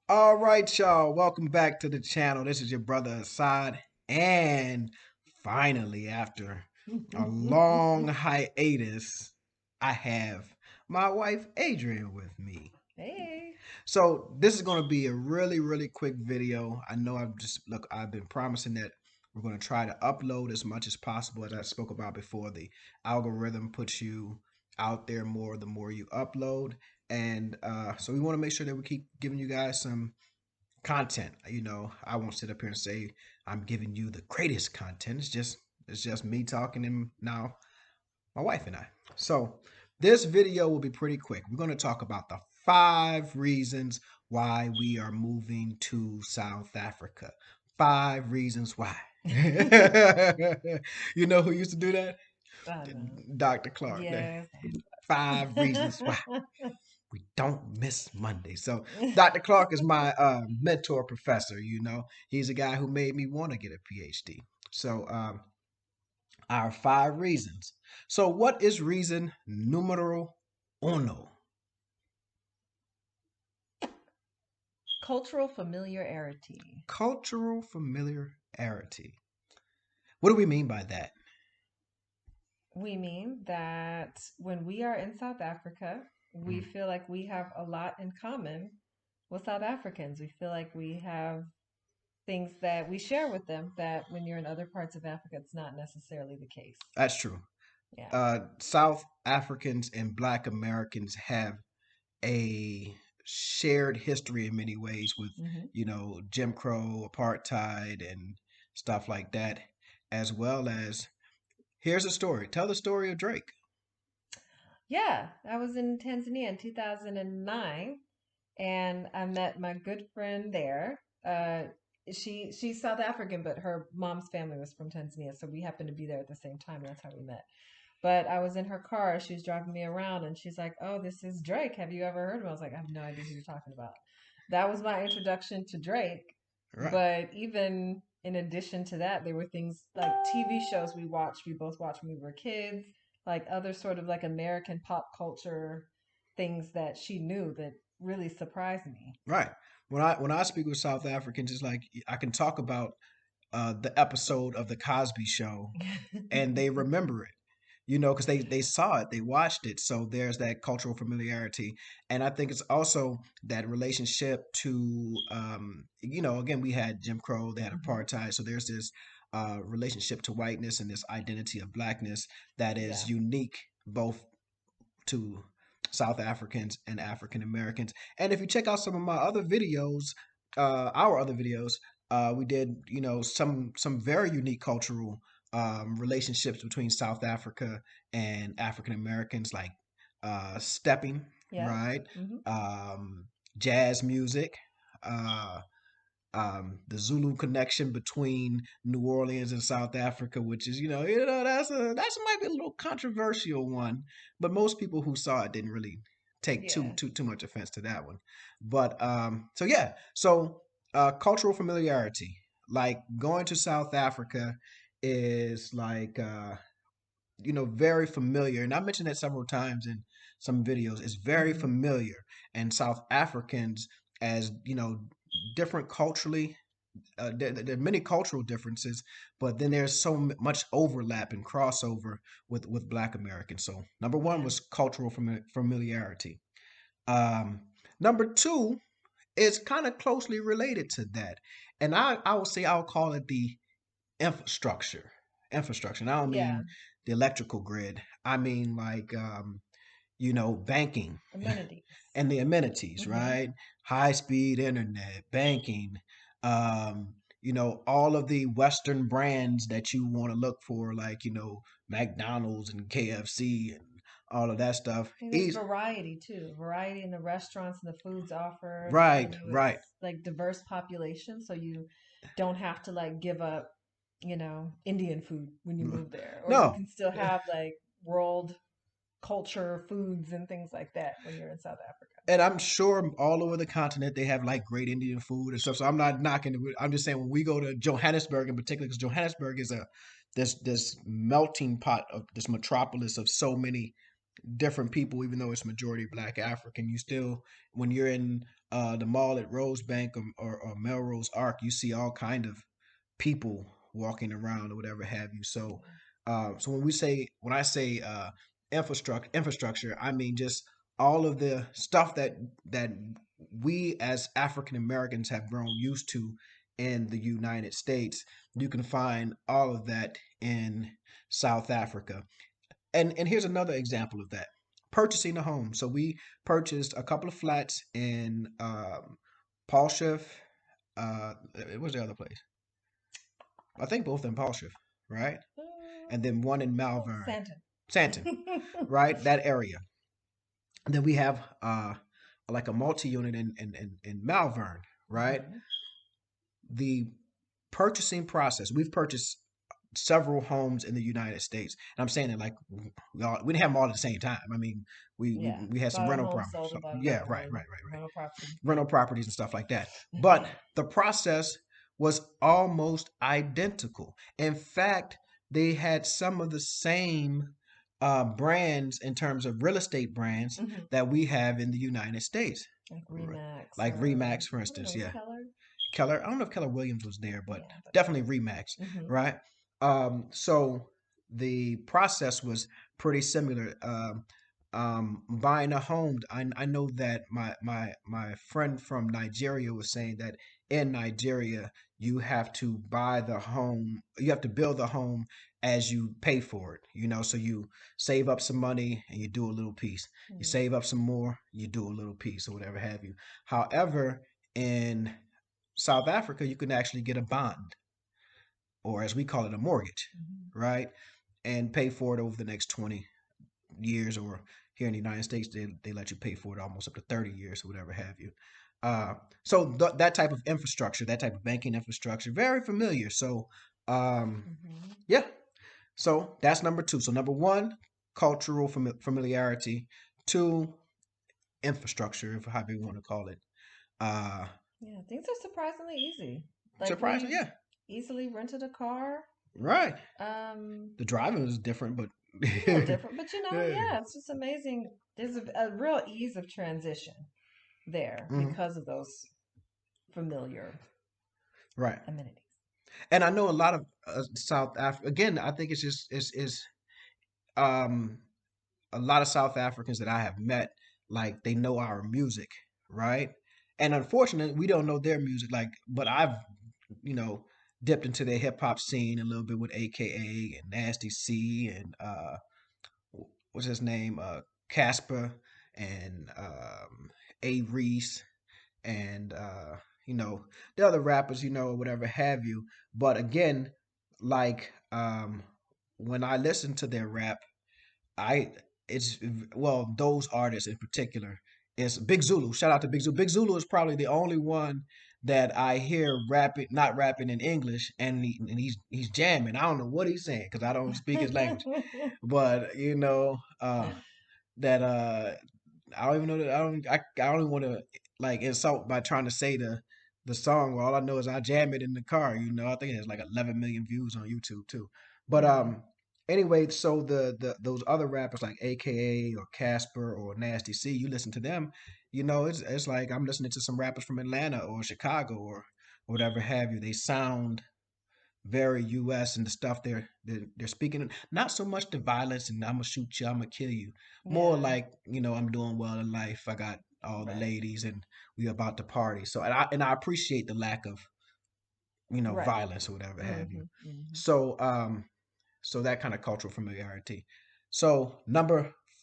All right, y'all. Welcome back to the channel. This is your brother Assad. And finally, after a long hiatus, I have my wife Adrian with me. Hey. So this is going to be a really quick video. I know I've been promising that we're going to try to upload as much as possible. As I spoke about before, the algorithm puts you out there more the more you upload. And so we want to make sure that we keep giving you guys some content. I won't sit up here and say I'm giving you the greatest content. It's just me talking and now my wife and I. So this video will be pretty quick. We're going to talk about the 5 reasons why we are moving to South Africa. 5 reasons why. You know who used to do that? I know. Dr. Clark. Yes. 5 reasons why we don't miss Monday. So Dr. Clark is my mentor professor. He's a guy who made me want to get a PhD. So our 5 reasons. So what is reason numero uno? Cultural familiarity. Cultural familiarity. What do we mean by that? We mean that when we are in South Africa, we Mm, feel like we have a lot in common with South Africans. We feel like we have things that we share with them that when you're in other parts of Africa, it's not necessarily the case. that's true. Yeah. South Africans and Black Americans have a shared history in many ways with, hmm Jim Crow, apartheid, and stuff like that, as well as here's a story. Tell the story of Drake. Yeah. I was in Tanzania in 2009 and I met my good friend there. She's South African, but her mom's family was from Tanzania, so we happened to be there at the same time. That's how we met. But I was in her car. She was driving me around, and she's like, "Oh, this is Drake. Have you ever heard of him?" I was like, "I have no idea who you're talking about." That was my introduction to Drake. Right. But even in addition to that, there were things like TV shows we watched. We both watched when we were kids, like other sort of like American pop culture things that she knew that really surprised me. Right. When I speak with South Africans, it's like I can talk about the episode of the Cosby Show, and they remember it. Because they saw it, they watched it. So there's that cultural familiarity, and I think it's also that relationship to, again, we had Jim Crow, they had hmm apartheid, so there's this relationship to whiteness and this identity of blackness that Yeah. is unique both to South Africans and African Americans. And if you check out some of my other videos, our other videos, we did, some very unique cultural relationships between South Africa and African Americans, like stepping, Yeah. right? hmm Um, Jazz music, uh, the Zulu connection between New Orleans and South Africa, which is, that's might be a little controversial one, but most people who saw it didn't really take too Yeah. too too much offense to that one. But so yeah, so cultural familiarity, like going to South Africa, is like very familiar, and I mentioned that several times in some videos. It's very hmm familiar, and South Africans, as different culturally, there are many cultural differences, but then there's so much overlap and crossover with Black Americans. So number one Yeah. was cultural familiarity. Um, Number two is kind of closely related to that, and I would say I'll call it the infrastructure. Infrastructure. And I don't Yeah. mean the electrical grid. I mean like banking Amenities. and the amenities, hmm right? High speed internet, banking, all of the Western brands that you want to look for, like, McDonald's and KFC and all of that stuff. And there's variety too. Variety in the restaurants and the foods offered. Right, right. It's like diverse population, so you don't have to like give up, Indian food when you move there, or you No. can still have like world culture foods and things like that when you're in South Africa. And I'm sure all over the continent they have like great Indian food and stuff. So I'm not knocking it. I'm just saying when we go to Johannesburg in particular, because Johannesburg is a this melting pot of this metropolis of so many different people, even though it's majority Black African, you still, when you're in the mall at Rosebank or Melrose Arc, you see all kind of people walking around or whatever have you. So, so when I say infrastructure, I mean just all of the stuff that we as African Americans have grown used to in the United States. You can find all of that in South Africa. And here's another example of that. Purchasing a home. So we purchased a couple of flats in Paulshiff. What was the other place? I think both in Paulshiff, right? And then one in Malvern, Santa. Santon, right? That area. And then we have like a multi-unit in Malvern, right? Hmm. The purchasing process. We've purchased several homes in the United States, and I'm saying that like we didn't have them all at the same time. I mean, Yeah. we had A some lot of rental homes properties. sold, So, a lot yeah, another one. Rental property. Yeah. rental properties and stuff like that. But the process was almost identical. In fact, they had some of the same brands in terms of real estate brands Hmm. that we have in the United States. Like Remax Like or Remax, for I don't instance. know, Yeah. Keller. Keller. I don't know if Keller Williams was there, but Yeah, but definitely Remax, hmm right? So the process was pretty similar. Buying a home, I know that my friend from Nigeria was saying that in Nigeria you have to buy the home, you have to build the home as you pay for it. So you save up some money and you do a little piece. You save up some more, you do a little piece, or whatever have you. However, in South Africa, you can actually get a bond, or as we call it, a mortgage, hmm right? And pay for it over the next 20 years, or here in the United States, they let you pay for it almost up to 30 years, or whatever have you. Uh, so that type of infrastructure, that type of banking infrastructure, very familiar. So, hmm yeah. So that's number two. So number one, cultural familiarity. Two, infrastructure, if however you want to call it. Uh, Yeah, things are surprisingly easy. Like Surprising, we've yeah, easily rented a car. right. Um, The driving is different, but a little different, but yeah. yeah, it's just amazing. There's a real ease of transition there Hmm. because of those familiar Right. amenities. And I know a lot of South Africa. Again, I think it's just it's um a lot of South Africans that I have met, like they know our music, right? And unfortunately, we don't know their music. Like, but I've you know dipped into the hip hop scene a little bit with AKA and Nasty C and what's his name, Casper and A Reese and the other rappers, whatever have you. But again, like when I listen to their rap, I it's well those artists in particular is Big Zulu. Shout out to Big Zulu. Big Zulu is probably the only one that I hear rapping, not rapping in English, and he's jamming. I don't know what he's saying because I don't speak his language, but that I don't even know that I don't even want to like insult by trying to say the song. Well, all I know is I jam it in the car. I think it has like 11 million views on YouTube too. But Hmm. anyway, so the those other rappers like AKA or Casper or Nasty C, you listen to them, it's like I'm listening to some rappers from Atlanta or Chicago or whatever have you. They sound very U.S. and the stuff they're speaking. Not so much the violence and I'm gonna shoot you, I'm gonna kill you. More Yeah, like I'm doing well in life. I got all the right, ladies and we about to party. So and I appreciate the lack of right. violence or whatever Hmm. have you. Hmm. So so that kind of cultural familiarity. So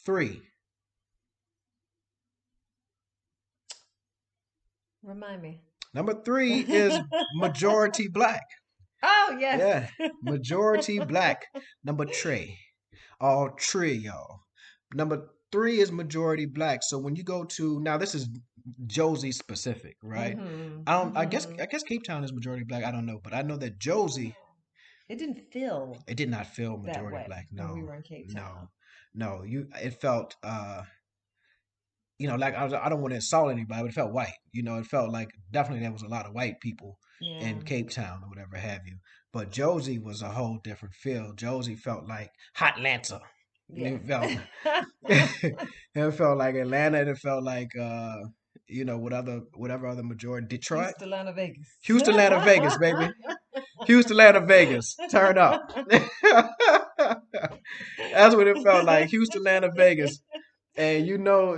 three, Remind me. number three is majority black. Oh, yes. Yeah, majority black. Number three. All three, y'all. Number three is majority black. So when you go to now, this is Josie specific, right? Hmm. I don't. I guess Hmm. I guess Cape Town is majority black. I don't know, but I know that I don't Josie, know. It didn't feel it did not feel that majority way black. when we No, were in Cape Town. no, no. It felt like I don't want to insult anybody, but it felt white. It felt like definitely there was a lot of white people Yeah. in Cape Town or whatever have you. But Josie was a whole different feel. Josie felt like Hot Atlanta. Yes. It felt it felt like Atlanta. It felt like whatever other majority, Detroit, Houston, Atlanta, Vegas. Houston, Atlanta, Vegas, baby. Houston, Atlanta, Vegas. Turn up. That's what it felt like. Houston, Atlanta, Vegas. And you know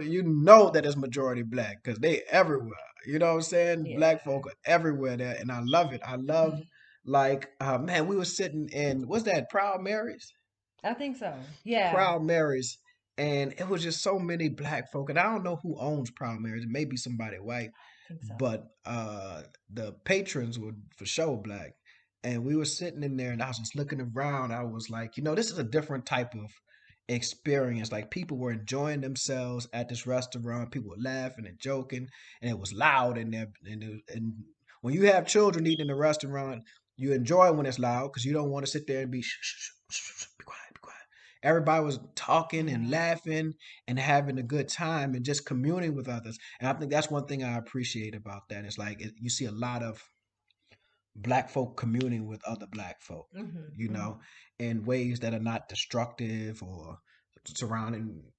that it's majority black because they everywhere. You know what I'm saying? Yeah, Black folk are everywhere there, and I love it. I love like man, we were sitting in what's that? Proud Marys, I think so. Yeah, Proud Marys, and it was just so many black folk, and I don't know who owns Proud Marys. It may be somebody white, I think so. but the patrons were for sure black, and we were sitting in there, and I was just looking around. I was like, this is a different type of experience. Like people were enjoying themselves at this restaurant. People were laughing and joking, and it was loud in there. And when you have children eating in a restaurant, you enjoy when it's loud because you don't want to sit there and be shh, shh, shh, shh, shh, be quiet, be quiet. Everybody was talking and Yeah. laughing and having a good time and just communing with others. And I think that's one thing I appreciate about that. It's like you see a lot of black folk communing with other black folk, Hmm. you Hmm. know, in ways that are not destructive or surrounding,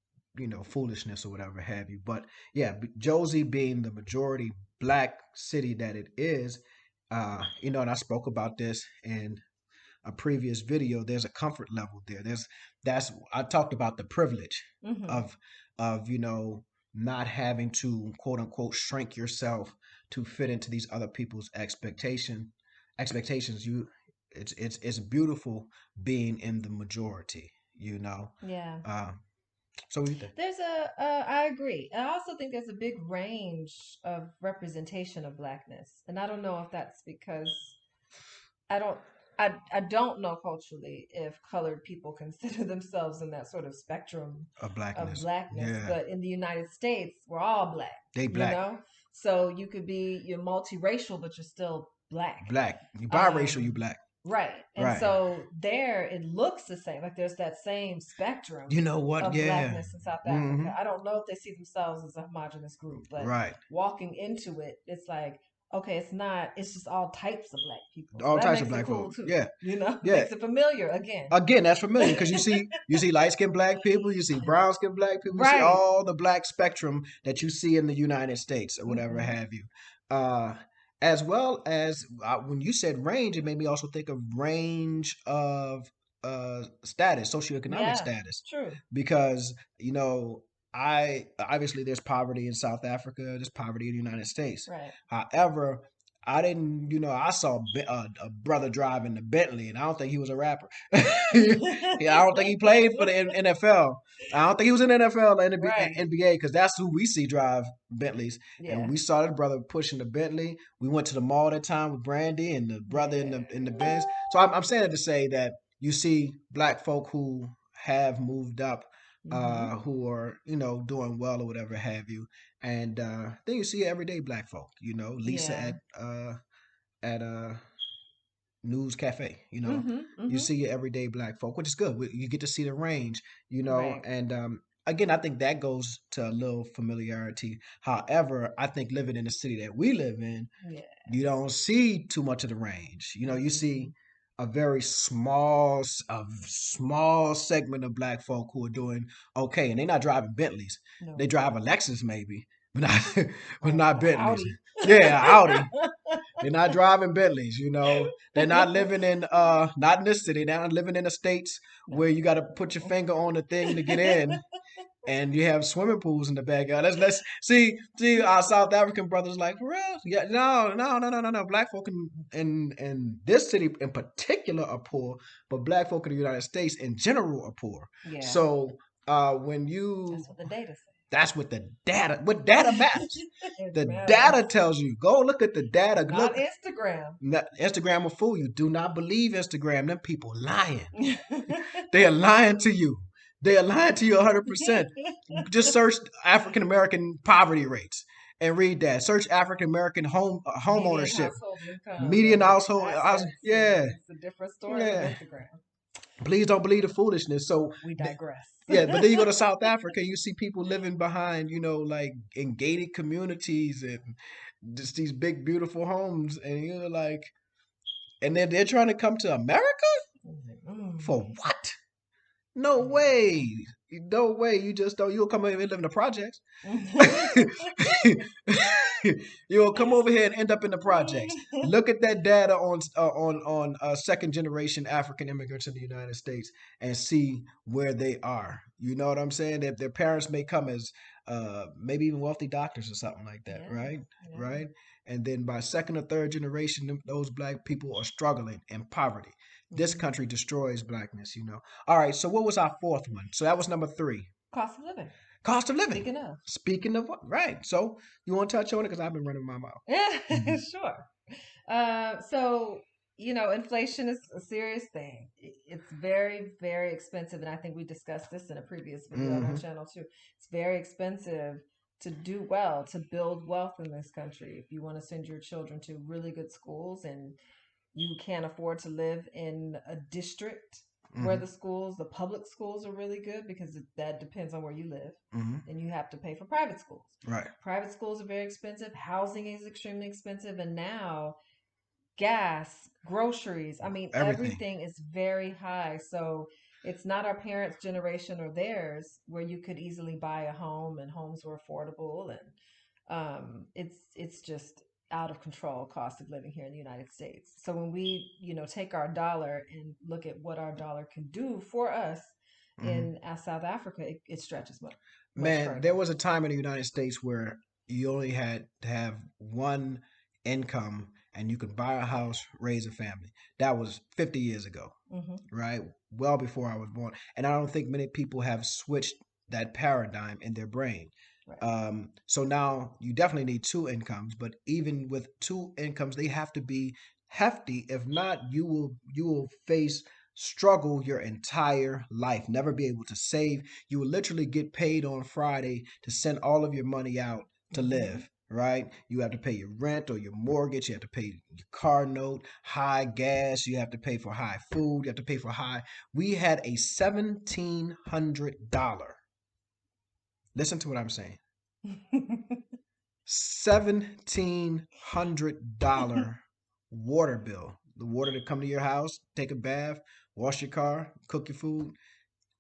foolishness or whatever have you. But yeah, Josie being the majority black city that it is, and I spoke about this in a previous video. There's a comfort level there. That's I talked about the privilege Hmm. of not having to quote unquote shrink yourself to fit into these other people's expectations. It's beautiful being in the majority. Yeah. Uh, so what do you think? I agree. I also think there's a big range of representation of blackness. And I don't know if that's because I don't I don't know culturally if colored people consider themselves in that sort of spectrum Of of blackness. blackness, Yeah, but in the United States, we're all black, they you black. know? So you're multiracial, but you're still black. Black. You biracial, you Um, black. right. And Right. so there it looks the same. Like there's that same spectrum You know what? of Yeah. blackness in South Mm-hmm. Africa. I don't know if they see themselves as a homogenous group, but Right. walking into it, it's like, okay, it's not, it's just all types of black people. So All that types of makes it black cool folk. too. Yeah. Yeah. Makes it familiar again. Again, that's familiar because you see light skinned black people, you see brown skinned black people, you see Right. all the black spectrum that you see in the United States or whatever Hmm. have you. Uh, as well as when you said range, it made me also think of range of status, socioeconomic Yeah, status, true. because I obviously there's poverty in South Africa, there's poverty in the United States. Right. However, I didn't, I saw a brother driving the Bentley, and I don't think he was a rapper. Yeah, I don't think he played for the NFL. I don't think he was in the NFL or Right. NBA because that's who we see drive Bentleys. And Yeah. we saw the brother pushing the Bentley. We went to the mall that time with Brandy and the brother in Yeah. the Benz. So I'm saying it to say that you see black folk who have moved up, Hmm. who are doing well or whatever have you, and then you see everyday black folk. Lisa Yeah. at News Cafe. Hmm. You Hmm. see your everyday black folk, which is good. You get to see the range, Right. and again, I think that goes to a little familiarity. However, I think living in the city that we live in, Yeah. you don't see too much of the range. You Mm-mm. see a very small segment of black folk who are doing okay, and they're not driving Bentleys. They No. drive a Lexus maybe, but not but Or not or Bentleys. Audi. Yeah, Audi. They're not driving Bentleys, They're not living in not in this city. They're not living in the states where No. you got to put your finger on the thing to get in, and you have swimming pools in the backyard. Let's see our South African brothers like for real. Yeah, no, no, no, no, no, no. Black folk in this city in particular are poor, but black folk in the United States in general are poor. Yeah. So when you That's what the data that's what data matters. says. It The matters. data tells you. Go look at the data. Not Look, Instagram. Instagram will fool you. Do not believe Instagram. Them people lying. They are lying to you. They are lying to you 100%. Just search African American poverty rates and read that. Search African American home Median ownership, household income median and household. assets, and Yeah, it's a different story from yeah. Instagram. Please don't believe the foolishness. So, We digress. yeah, but then you go to South Africa, you see people living behind, like in gated communities and just these big, beautiful homes, and you're like, and they're trying to come to America Mm. for what? No Yeah. way. No way. You just don't. You'll come over here and live in the projects. You'll come over here and end up in the projects. Look at that data on second generation African immigrants in the United States and see where they are. You know what I'm saying? That their parents may come as maybe even wealthy doctors or something like that, Yeah, right? yeah. Right. And then by second or third generation, those black people are struggling in poverty. This Hmm. country destroys blackness, you know. All right, so what was our fourth one? So that was number three. Cost of living. Cost of living. Speaking of. Speaking of what? Right. So you want to touch on it because I've been running my mouth. Yeah, Mhm. sure. So, inflation is a serious thing. It's very, very expensive. And I think we discussed this in a previous video on our Mhm. channel too. It's very expensive to do well, to build wealth in this country. If you want to send your children to really good schools and you can't afford to live in a district where Mhm. the public schools are really good because that depends on where you live. Mhm. Then you have to pay for private schools. Right. Private schools are very expensive. Housing is extremely expensive. And now gas, groceries. I mean, Everything. everything is very high. So it's not our parents' generation or theirs where you could easily buy a home and homes were affordable and it's just out of control cost of living here in the United States. So when we, take our dollar and look at what our dollar can do for us Mhm. in South Africa, it stretches much Man, there further. was a time in the United States where you only had to have one income and you could buy a house, raise a family. That was 50 years ago, Hmm. right? Well before I was born. And I don't think many people have switched that paradigm in their brain. Right. So now you definitely need two incomes, but even with two incomes, they have to be hefty. If not, you will face struggle your entire life, never be able to save. You will literally get paid on Friday to send all of your money out to Hmm. live, right? You have to pay your rent or your mortgage, you have to pay your car note, high gas, you have to pay for high food, you have to pay for high. We had a $1,700. Listen to what I'm saying. $1,700 water bill. The water to come to your house, take a bath, wash your car, cook your food.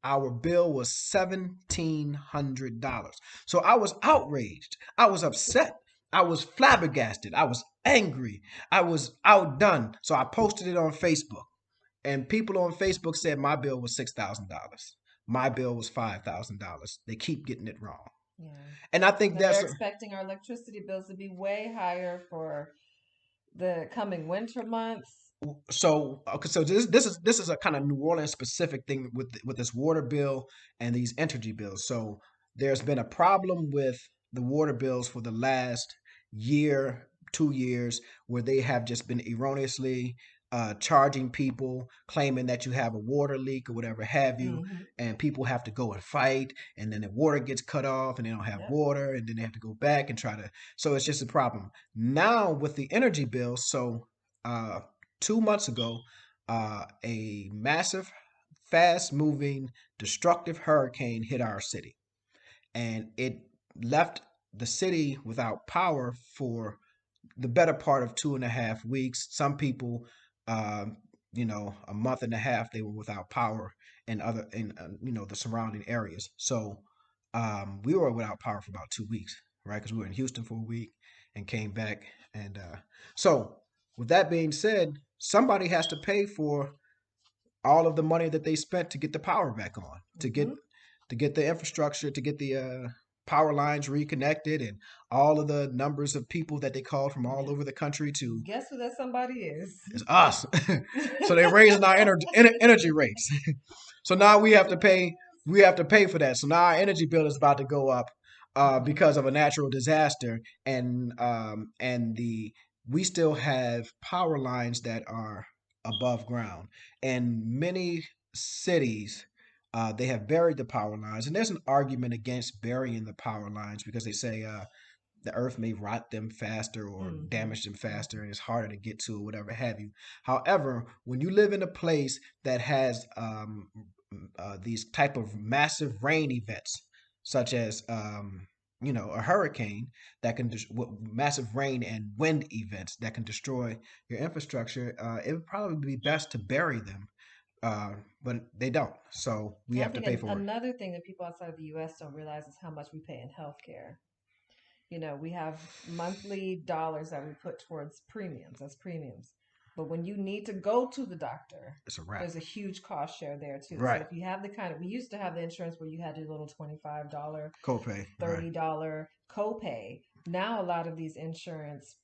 Our bill was $1,700. So I was outraged. I was upset. I was flabbergasted. I was angry. I was outdone. So I posted it on Facebook. And people on Facebook said my bill was $6,000. My bill was $5,000. They keep getting it wrong. Yeah. And I think And then they're that's expecting our electricity bills to be way higher for the coming winter months. so okay, so this is a kind of New Orleans specific thing with this water bill and these energy bills. So there's been a problem with the water bills for the last year, 2 years, where they have just been erroneously charging people, claiming that you have a water leak or whatever have you, Hmm. and people have to go and fight, and then the water gets cut off, and they don't have Yep. water, and then they have to go back and try to. So it's just a problem now with the energy bills. So. Uh, 2 months ago, a massive, fast moving, destructive hurricane hit our city. And it left the city without power for the better part of 2.5 weeks. Some people, um, a month and a half, they were without power in the surrounding areas. So we were without power for about 2 weeks, right? Because we were in Houston for a week and came back. And so, with that being said, somebody has to pay for all of the money that they spent to get the power back on, Hmm. to get the infrastructure, to get the power lines reconnected, and all of the numbers of people that they called from all Yeah. over the country to Guess who that somebody is? is us. So they're raising our energy rates. So now we have to pay. We have to pay for that. So now our energy bill is about to go up Hmm. because of a natural disaster, and the we still have power lines that are above ground, and many cities. They have buried the power lines, and there's an argument against burying the power lines because they say the earth may rot them faster or Hmm. damage them faster Hmm. and it's harder to get to or whatever have you. However, when you live in a place that has these type of massive rain events such as a hurricane that can massive rain and wind events that can destroy your infrastructure, it would probably be best to bury them uh, but they don't. So we I have to think pay for it. another thing that people outside of the US don't realize is how much we pay in healthcare. We have monthly dollars that we put towards premiums. That's premiums. But when you need to go to the doctor, It's a wrap. there's a huge cost share there too. So Right. if you have the kind of, we used to have the insurance where you had your little $25, Copay. Right. $30 copay. Now a lot of these insurance,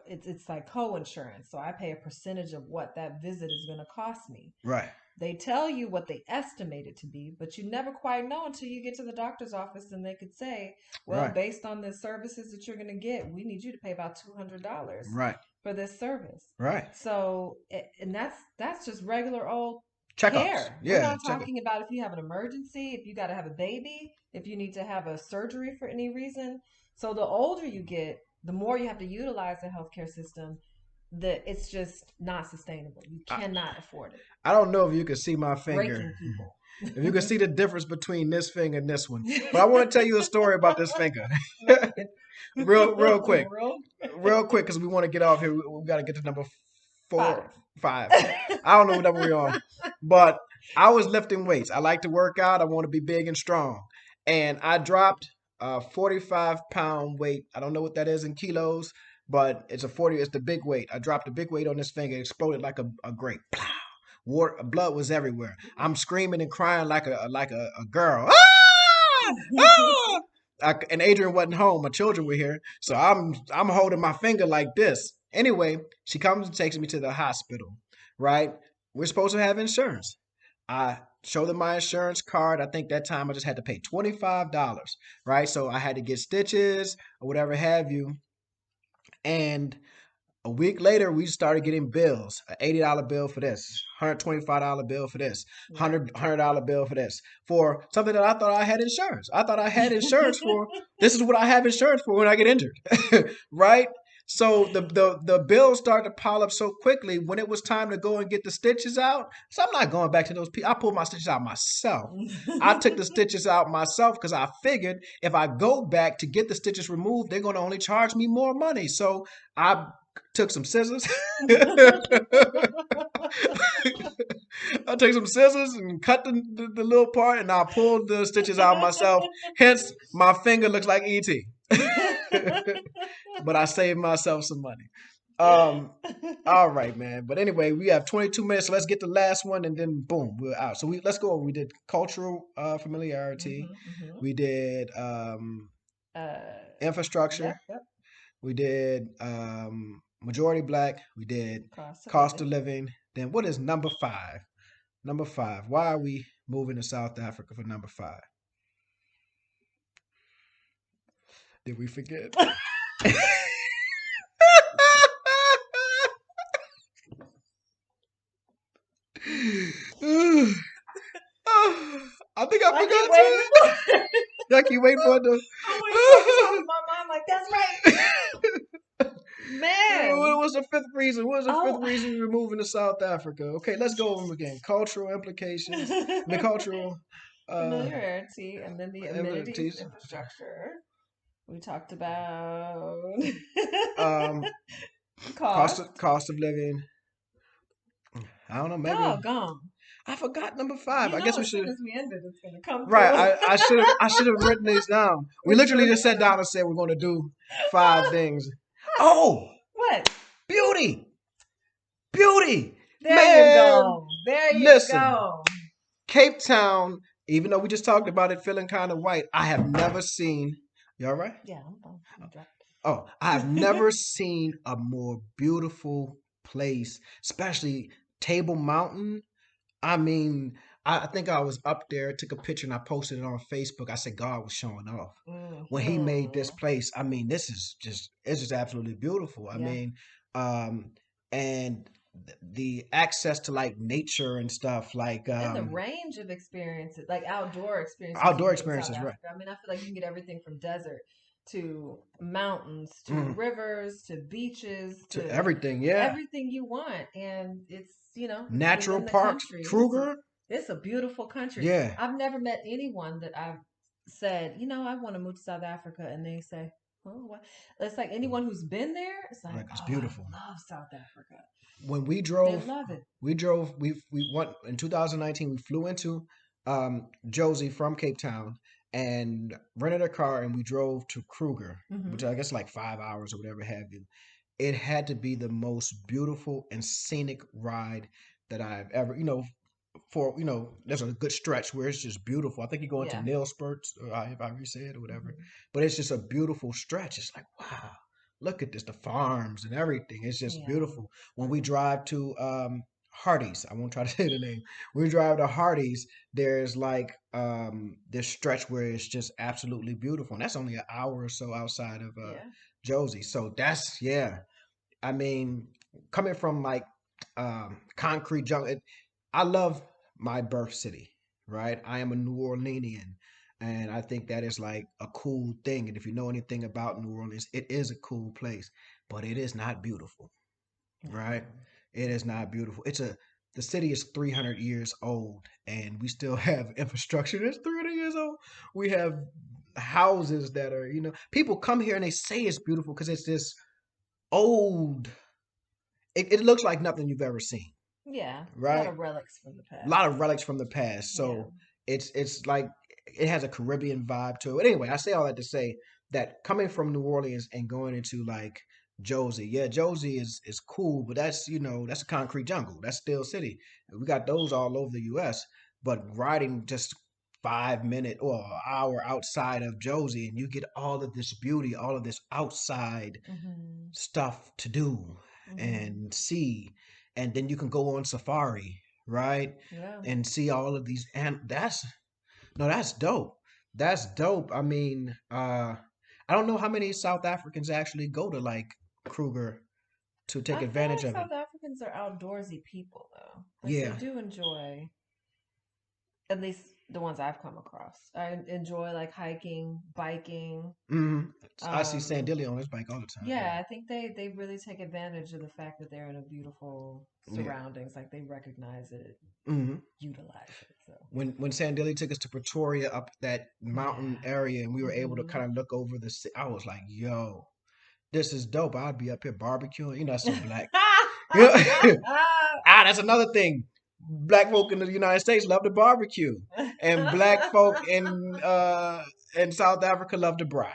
it's like co-insurance. So I pay a percentage of what that visit is going to cost me. Right. They tell you what they estimate it to be, but you never quite know until you get to the doctor's office and they could say, well, Right. based on the services that you're going to get, we need you to pay about $200 Right. for this service. Right. So, and that's just regular old Checkups. care. We're Yeah. not Checkup. talking about if you have an emergency, if you got to have a baby, if you need to have a surgery for any reason. So the older you get, the more you have to utilize the healthcare system, that it's just not sustainable. You I, cannot afford it. I don't know if you can see my It's finger. breaking people. If you can see the difference between this finger and this one. But I want to tell you a story about this finger. Real quick. Real Real quick, because we want to get off here. We got to get to number four, five. 5. I don't know what number we're on. But I was lifting weights. I like to work out. I want to be big and strong. And I dropped a 45-pound weight. I don't know what that is in kilos, but it's the big weight. I dropped a big weight on this finger. It exploded like a grape. Water, blood was everywhere. I'm screaming and crying like a girl. Ah! Ah! And Adrian wasn't home. My children were here, so I'm holding my finger like this. Anyway, she comes and takes me to the hospital. Right? We're supposed to have insurance. I show them my insurance card. I think that time I just had to pay $25. Right? So I had to get stitches or whatever have you. And a week later, we started getting bills. An $80 bill for this, $125 bill for this, Yep. $100 bill for this, for something that I thought I had insurance. I thought I had insurance for. This is what I have insurance for when I get injured, right? So the bills started to pile up so quickly. When it was time to go and get the stitches out, so I'm not going back to those people. I pulled my stitches out myself. I took the stitches out myself because I figured if I go back to get the stitches removed, they're going to only charge me more money. So I took some scissors. I took some scissors and cut the little part, and I pulled the stitches out myself. Hence, my finger looks like ET. But I saved myself some money. Um, all right, man. But anyway, we have 22 minutes, so let's get the last one, and then boom, we're out. So let's go. We did cultural familiarity. Hmm. We did infrastructure. Yep, yep. We did majority black. We did Cost of cost of living. living. Then what is number 5? Number 5. Why are we moving to South Africa for number 5? Did we forget? I think I I keep forgot waiting to. for it. I keep waiting for it I'm waiting for it to come to my mind. Like that's right, to. What man. was the fifth reason? What was the fifth Oh, reason we were moving to South Africa? Okay, let's go over them again. Cultural implications. I mean, cultural uh, familiarity, and then the amenities, entities. infrastructure. We talked about Um, cost. cost of living. I don't know. Maybe Doggone. I forgot number 5. You I guess know, we as soon should. as we ended, it's gonna come Right. through. I should have written these down. We We literally should. just sat down and said we're going to do 5 things. Oh, What? beauty, beauty, There you man. go. There you Listen, go. Cape Town. Even though we just talked about it feeling kind of white, I have never seen. You all right? Yeah, I'm fine. I'm dropped. Oh, I have never seen a more beautiful place, especially Table Mountain. I mean, I think I was up there, took a picture, and I posted it on Facebook. I said God was showing off when He made this Hmm. place. I mean, it's just absolutely beautiful. I Yeah. mean, um, and the access to like nature and stuff, like And the range of experiences, like outdoor experiences you outdoor can get in South experiences, right? Africa. I mean, I feel like you can get everything from desert to mountains to Mm, rivers to beaches to to everything, yeah. everything you want. And it's Natural within the parks, country. Kruger, It's a beautiful country. yeah. I've never met anyone that I've said, I want to move to South Africa, and they say, Oh, wow. It's like anyone who's been there, it's like, Like it's oh, I beautiful. love South Africa. When we They drove, love it. we went in 2019. We flew into Josie from Cape Town and rented a car, and we drove to Kruger, which Hmm. I guess like 5 hours or whatever have you. It had to be the most beautiful and scenic ride that I've ever, for there's a good stretch where it's just beautiful. I think you go into Yeah. nail spurts, or if I say it or whatever, Hmm. but it's just a beautiful stretch. It's like, wow, look at this, the farms and everything. It's just Yeah. beautiful. When we drive to Hardee's, I won't try to say the name. When we drive to Hardee's, there's like this stretch where it's just absolutely beautiful, and that's only an hour or so outside of Yeah. Josie. So that's, yeah. I mean, coming from like concrete jungle, I love my birth city, right? I am a New Orleanian, and I think that is like a cool thing. And if you know anything about New Orleans, it is a cool place, but it is not beautiful, right? No. It is not beautiful. The city is 300 years old, and we still have infrastructure that's 300 years old. We have houses that are, people come here and they say it's beautiful because it's this old. It looks like nothing you've ever seen, Yeah. A lot right? of relics from the A lot past. of relics from the past. Yeah. So it's like it has a Caribbean vibe to it. Anyway, I say all that to say that coming from New Orleans and going into like Josie, yeah, Josie is cool, but that's that's a concrete jungle. That's still city. We got those all over the U.S. But riding just 5 minute or an hour outside of Josie, and you get all of this beauty, all of this outside Hmm. stuff to do Hmm. and see, and then you can go on safari, right, Yeah. and see all of these, and that's no, that's dope. That's dope. I mean, I don't know how many South Africans actually go to like Kruger to take I feel advantage like of it. South Africans are outdoorsy people, though. Like they Yeah. do enjoy, at least the ones I've come across. I enjoy like hiking, biking. Hmm. I see Um, Sandilly on his bike all the time. yeah, Yeah. I think they really take advantage of the fact that they're in a beautiful Yeah. surroundings. Like they recognize it, Hmm. utilize it. So When Sandilly took us to Pretoria up that mountain yeah. area, and we were able to Hmm. kind of look over I was like, yo, this is dope. I'd be up here barbecuing. That's so black. Yeah. That's another thing. Black folk in the United States love to barbecue, and black folk in South Africa love to braai,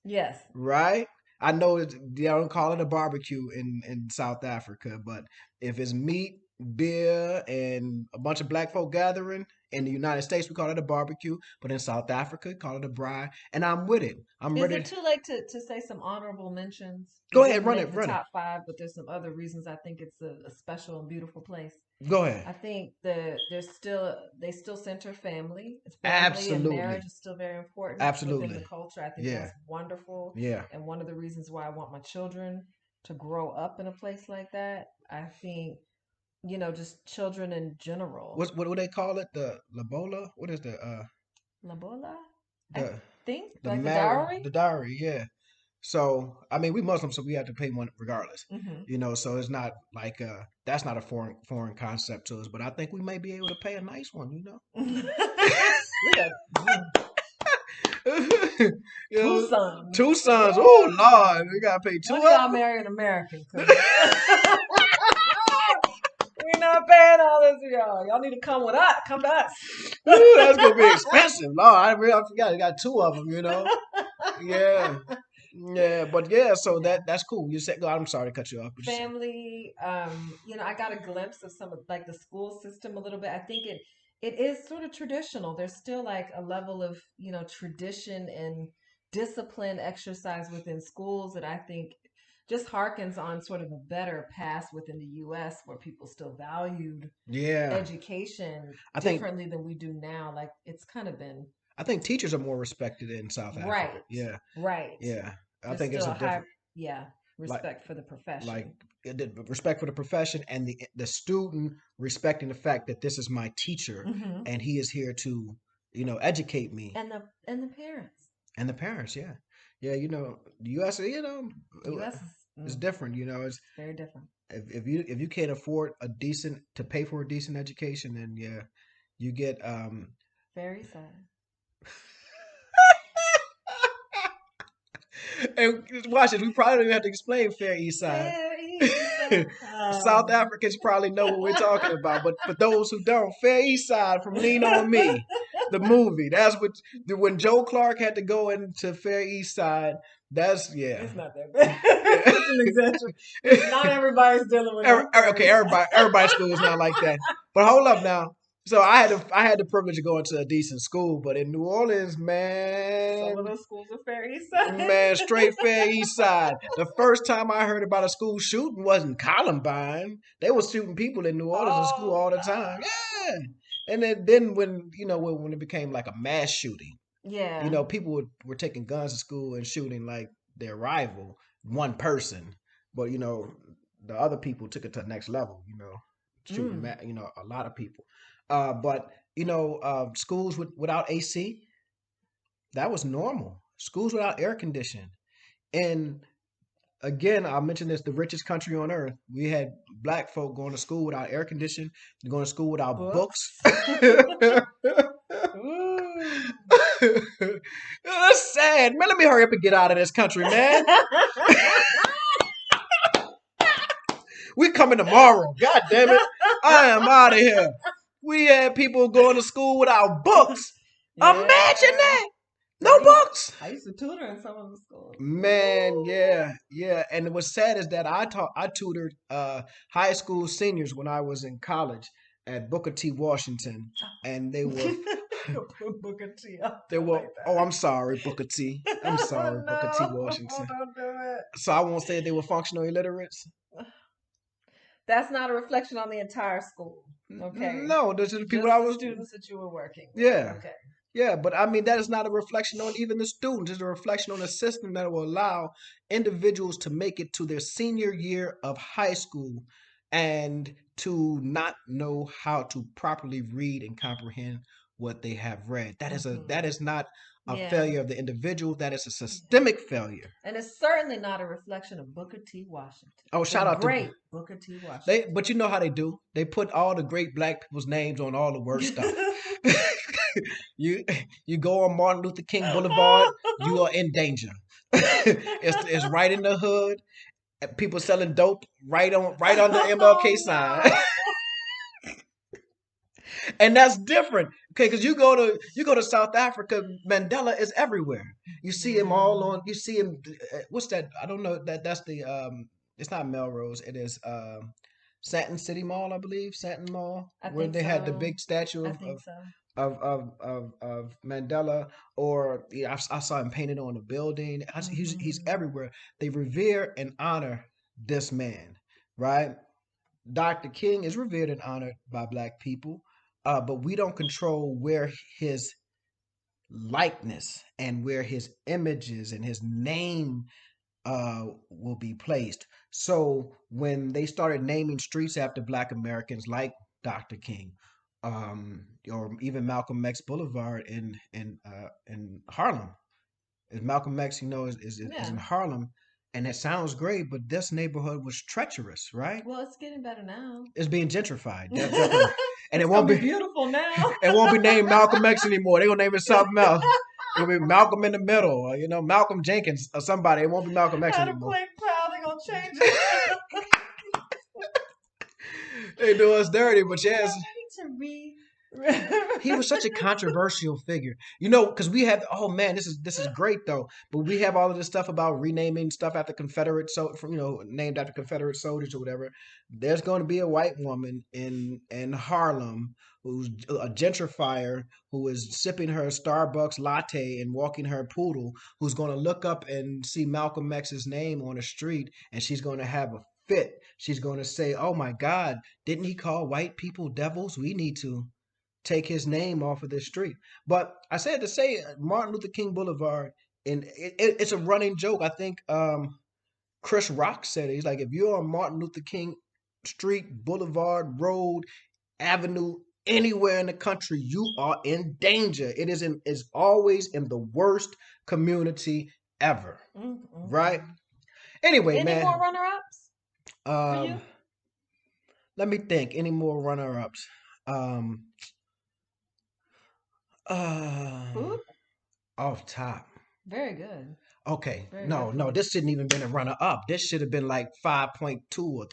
Yes. right? I know they don't call it a barbecue in South Africa, but if it's meat, beer, and a bunch of black folk gathering in the United States, we call it a barbecue. But in South Africa, call it a braai, and I'm with it. I'm Is ready it too late to say some honorable mentions? go It ahead, didn't run make it, the run it. top five, but there's some other reasons I think it's a special and beautiful place. Go ahead. I think they still center family. It's family and marriage Absolutely, is still very important within the absolutely. culture. I think Yeah, that's wonderful. yeah. And one of the reasons why I want my children to grow up in a place like that. I think, just children in general. What do they call it? The Labola? What is La Bola, I the think, the like the marriage, dowry. the dowry? Yeah. So I mean, we Muslims, so we have to pay one regardless. Hmm. So it's not like that's not a foreign concept to us. But I think we may be able to pay a nice one. We got you two know, sons. two sons. Oh Woo! Lord, we gotta pay two One of of y'all them. marry an American, cause we're not paying all this for y'all. Y'all need to come with us. Come to us. Ooh, that's gonna be expensive. Lord, I forgot. I got two of them. Yeah. Yeah, but yeah, so Yeah. that's cool. You said, God, I'm sorry to cut you off, but you said, Family, I got a glimpse of some of like the school system a little bit. I think it is sort of traditional. There's still like a level of, tradition and discipline exercise within schools that I think just harkens on sort of a better past within the US where people still valued yeah, education I think differently than we do now. Like it's kind of been I think teachers are more respected in South Africa. right, Yeah, right. yeah, I There's think it's still a a high, different yeah, like respect for the like profession. the respect for the profession and the student respecting the fact that this is my teacher Hmm. and he is here to educate me And the parents. and the parents. Yeah, yeah, the U.S. U.S. It's is different. It's very different. if you can't afford to pay for a decent education, then yeah, you get Very sad. And watch it. We probably don't even have to explain Fair East Side. Fair East South Side. Africans probably know what we're talking about, but for those who don't, Fair East Side from Lean On Me, the movie. That's what when Joe Clark had to go into Fair East Side. That's yeah, It's not that bad. It's yeah. such an exaggeration. Not everybody's dealing with no Fair Okay, East Side. everybody's school is not like that. But hold up now. So I had the privilege of going to a decent school, but in New Orleans, Some of man, those schools are Fair East Side. man, straight Fair East Side. The first time I heard about a school shooting wasn't Columbine. They were shooting people in New Orleans in school Oh all the time. God. Yeah. And then when you know when it became like a mass shooting, you Yeah. know, people were taking guns to school and shooting like their rival, one person. But you know, the other people took it to the next level. You know, shooting Mm. you know a lot of people. But you know, schools without AC, that was normal. Schools without air conditioning. And again, I mentioned this: the richest country on earth. We had black folk going to school without air conditioning, going to school without books. Books. Ooh. That's sad, man. Let me hurry up and get out of this country, man. We coming tomorrow. God damn it. I am out of here. We had people going to school without books. Imagine Yeah. that. No I used books. I used to tutor in some of the schools. Man, Ooh. yeah, yeah. And what's sad is that I tutored high school seniors when I was in college at Booker T. Washington, and they were Put Booker T out they there were like oh, that. I'm sorry, Booker T. I'm sorry, Booker T. No, Washington. don't do it. So I won't say they were functional illiterates. That's not a reflection on the entire school. Okay. No, those are the people Just I the was. students that you were working with. Yeah, Okay. yeah, but I mean that is not a reflection on even the students. It's a reflection on a system that will allow individuals to make it to their senior year of high school and to not know how to properly read and comprehend what they have read. That Hmm. is not a Yeah. failure of the individual. That is a Yeah. systemic failure. And it's certainly not a reflection of Booker T. Washington, Oh, the shout out to great Booker T. they, Washington. but you know how they do. They put all the great black people's names on all the worst stuff. you you go on Martin Luther King Boulevard, you are in danger. It's right in the hood. People selling dope right on the MLK Oh sign, no. and that's different. Okay, because you go to South Africa, Mandela is everywhere. You see him all Yeah. on. You see him. What's that? I don't know. That's the. It's not Melrose. It is Santon City Mall, I believe. Santon Mall, I where think they had the so. big statue I think so. of Mandela, or yeah, I saw him painted on a building. He's Hmm. everywhere. They revere and honor this man, right? Dr. King is revered and honored by Black people, but we don't control where his likeness and where his images and his name will be placed. So when they started naming streets after Black Americans, like Dr. King, or even Malcolm X Boulevard in Harlem, is Malcolm X, you know, is in Yeah. Harlem, and it sounds great, but this neighborhood was treacherous, right? Well, it's getting better now. It's being gentrified, definitely, and It's gonna be beautiful now. it won't be named Malcolm X anymore. They're gonna name it something else. It'll be Malcolm in the Middle, or, you know, Malcolm Jenkins or somebody. It won't be Malcolm X Had a anymore. quick pal, they gonna change it. They do us dirty, but Yeah, yes, I need to read. he was such a controversial figure, you know, because we have. Oh man, this is great though. But we have all of this stuff about renaming stuff after Confederate, so from you know, named after Confederate soldiers or whatever. There's going to be a white woman in Harlem who's a gentrifier who is sipping her Starbucks latte and walking her poodle, who's going to look up and see Malcolm X's name on the street, and she's going to have a fit. She's going to say, "Oh my God, didn't he call white people devils? We need to take his name off of this street." But I said to say Martin Luther King Boulevard, and it's a running joke. I think Chris Rock said it. He's like, if you're on Martin Luther King Street, Boulevard, Road, Avenue, anywhere in the country, you are in danger. Is always in the worst community ever, Mm, mm, right? mm. Anyway, Any more man, runner-ups for um, you? let me think. Any more runner-ups? Um, uh, Food? off top. Very good. Okay, Very good no, food. this shouldn't even been a runner up. This should have been like 5.2 or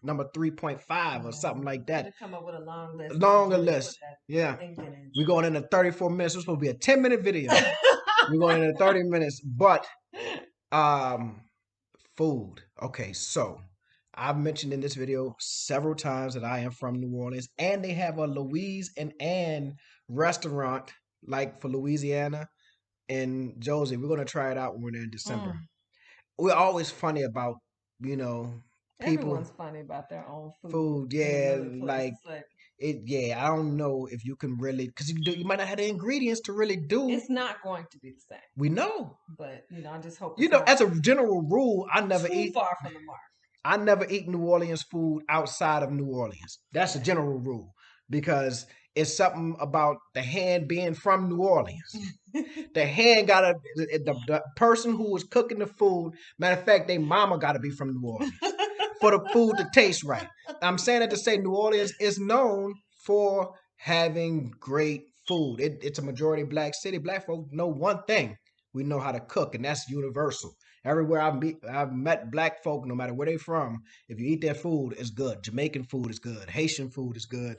number 3.5 or Yeah. something like Could that. have come up with a long list Longer before you put list. that Yeah. thinking We're going into 34 minutes. It's supposed to be a 10-minute video. in. We're going into 30 minutes. But um food. Okay, so I've mentioned in this video several times that I am from New Orleans, and they have a Louise and Ann restaurant like for Louisiana and Josie. We're gonna try it out when we're there in December. Mm. We're always funny about, you know, people Everyone's funny about their own food food. in Yeah, another place. like It's like it. Yeah, I don't know if you can really, because you might not have the ingredients to really do. it's not going to be the same. We know. But I just hope You it's know, not as a general rule, too far from the mark. I never eat New Orleans food outside of New Orleans. That's a Yeah. general rule because it's something about the hand being from New Orleans. The hand gotta the person who was cooking the food. Matter of fact, they mama gotta be from New Orleans for the food to taste right. I'm saying that to say New Orleans is known for having great food. It's a majority black city. Black folks know one thing: we know how to cook, and that's universal. Everywhere I've met black folk, no matter where they from, if you eat their food, it's good. Jamaican food is good. Haitian food is good.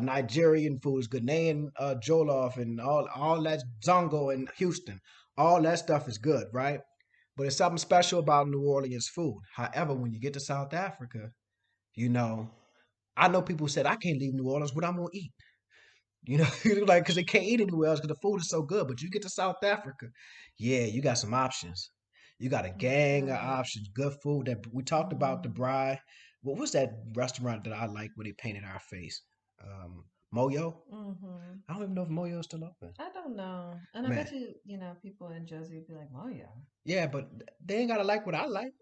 Nigerian food is good. Nayan Jollof and all that Zongo in Houston, all that stuff is good, right? But it's something special about New Orleans food. However, when you get to South Africa, you know, I know people said I can't leave New Orleans. What I'm gonna eat? You know, like because they can't eat anywhere else because the food is so good. But you get to South Africa, yeah, you got some options. You got a That's gang of good. options, good food. That we talked about the Mm-hmm. Bri. What was that restaurant that I like where they painted our face? Moyo. Mm-hmm. I don't even know if Moyo is still open. I don't know. And I Man, bet people in Jersey would be like, oh, yeah. yeah, but they ain't gotta like what I like.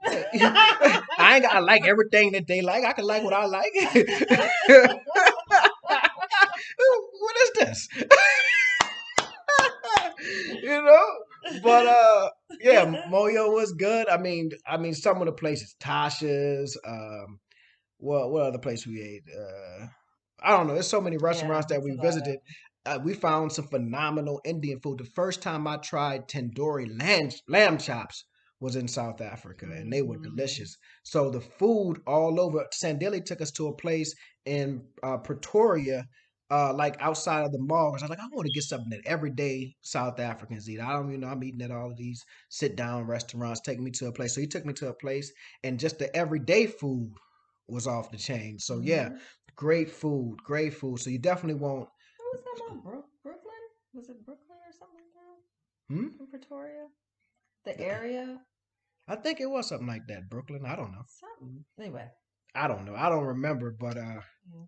I ain't gotta like everything that they like. I can like what I like. What is this? You know? But yeah, Moyo was good. I mean some of the places, Tasha's, what other place we ate? I don't know. There's so many Yeah, restaurants that it's a we lot of. visited. We found some phenomenal Indian food. The first time I tried tandoori lamb chops was in South Africa, and they were Mm-hmm. delicious. So the food all over. Sandeli took us to a place in Pretoria, like outside of the mall. 'Cause I was like, I want to get something that everyday South Africans eat. I don't, I'm eating at all of these sit down restaurants. Take me to a place. So he took me to a place, and just the everyday food was off the chain. So yeah, Mm-hmm. great food, great food. So you definitely won't. What was that one? Brooklyn? Was it Brooklyn or something like that? Hmm? In Pretoria? The area? I think it was something like that. Brooklyn. I don't know. Something. Anyway, I don't know. I don't remember. But yeah,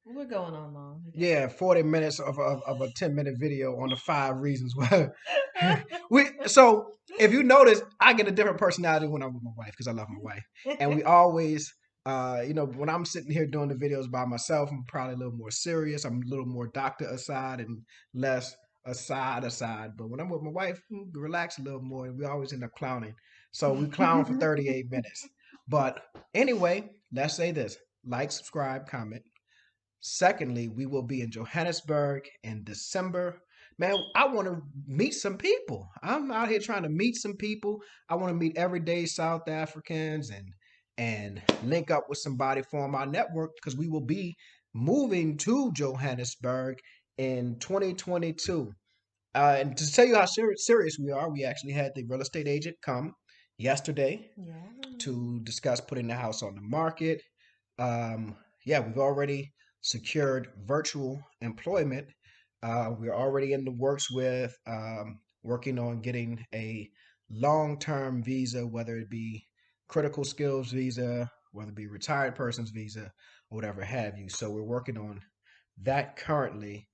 we're going on long. We yeah, 40 minutes of a 10-minute video on the 5 reasons why. we so if you notice, I get a different personality when I'm with my wife because I love my wife, and we always. When I'm sitting here doing the videos by myself, I'm probably a little more serious. I'm a little more doctor aside and less aside. But when I'm with my wife, we relax a little more, and we always end up clowning. So we clown for 38 minutes. But anyway, let's say this: like, subscribe, comment. Secondly, we will be in Johannesburg in December. Man, I want to meet some people. I'm out here trying to meet some people. I want to meet everyday South Africans and link up with somebody, form our network because we will be moving to Johannesburg in 2022. And to tell you how serious we are, we actually had the real estate agent come yesterday Yeah. to discuss putting the house on the market. Yeah, we've already secured virtual employment. We're already in the works with working on getting a long-term visa, whether it be critical skills visa, whether it be retired person's visa, or whatever have you. So we're working on that currently.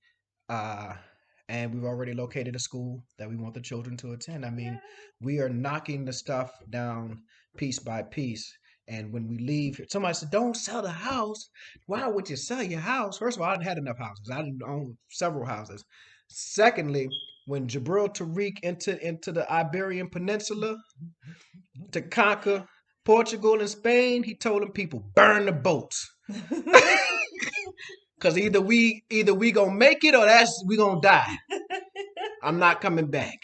Uh, and we've already located a school that we want the children to attend. I mean, Yeah. we are knocking the stuff down piece by piece. And when we leave, somebody said, "Don't sell the house. Why would you sell your house?" First of all, I didn't have enough houses. I didn't own several houses. Secondly, when Jabril Tariq entered into the Iberian Peninsula to conquer Portugal and Spain, he told them people burn the boats. Cause either we gonna make it or that's we gonna die. I'm not coming back.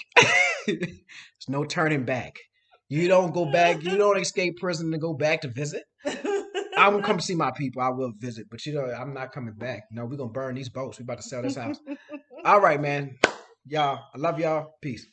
There's no turning back. You don't go back. You don't escape prison to go back to visit. I will come see my people. I will visit, but I'm not coming back. No, we're gonna burn these boats. We about to sell this house. All right, man. Y'all, I love y'all. Peace.